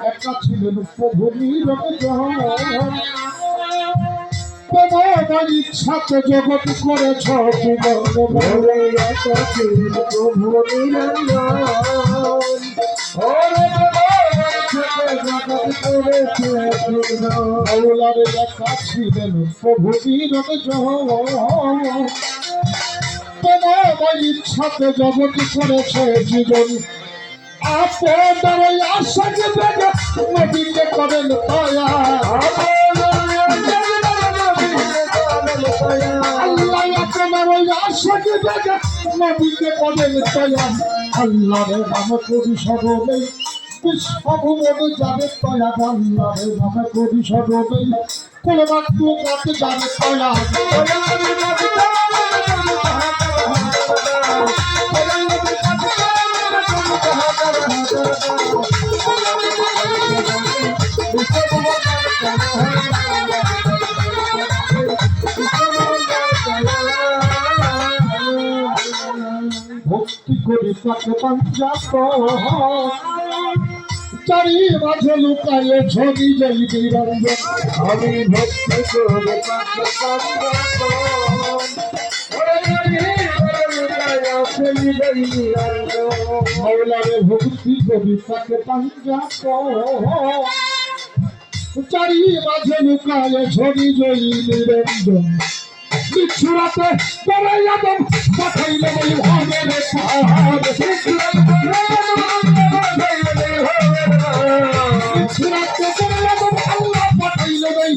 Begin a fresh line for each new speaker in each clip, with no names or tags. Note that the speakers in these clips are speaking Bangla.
একটা ছিলেন প্রভু নিরঞ্জন, তোমার ইচ্ছাতে জগৎ করেছ জীবন বলে। একটা ছিলেন প্রভু নিরঞ্জন, আল্লাহর দেখা ছিলেন প্রভু নিরঞ্জন, তোমার ইচ্ছাতে জগৎ করেছে জীবন। আপনার আশাকে দেখে নদীতে করেন দয়া, আল্লাহ আপনার ওই আশাকে দেখে নদীতে করেন দয়া। আল্লাহর নাম করি সরলে বিশ্বভুবন যাবে দয়া, আল্লাহর নাম করি সরলে কোলমাত্র কাছে যাবে দয়া। ভক্তি করি তাকে পাঞ্জাব, চারি মাঝে লুকায়ে ঝরি যাই নিরঞ্জন। আমি ভক্তি করে তাকে মৌলারে ভক্তি করি তাকে পাঞ্জাব, চারি মাঝে লুকায়ে ঝরি যাই নিরঞ্জন। বিচ্ছুরাতে বড়াই আদম পাঠাইলে বলি ভাবে রে পাহাড়, বিচ্ছুরাতে বড়াই আদম আল্লাহ পাঠাইলে নেই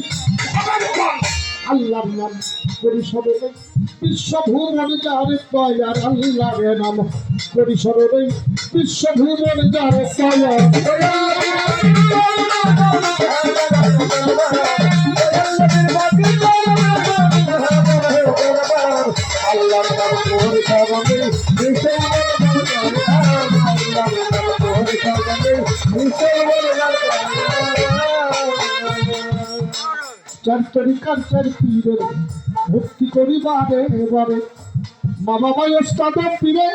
আমার পান। আল্লাহর নাম করি সবে নেই বিশ্বভুবন যার দয়ার, আল্লাহর নাম করি সবে নেই বিশ্বভুবন যার দয়ার। চার তরিকার চার পীরের ভক্তি করি বারে বারে, মামা বয়স্তাদ পীরে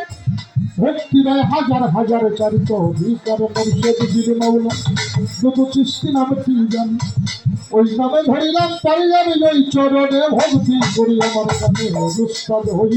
ভক্তি রায় হাজার হাজার চারিত ভিকার মর্ষদ বীর মৌলা দুটো চিস্তি নামে তিনজন, ওই নামে ধরিলাম পারি আমি ওই চরণে ভক্তি করি আমার কাছে দুষ্টাদ হই।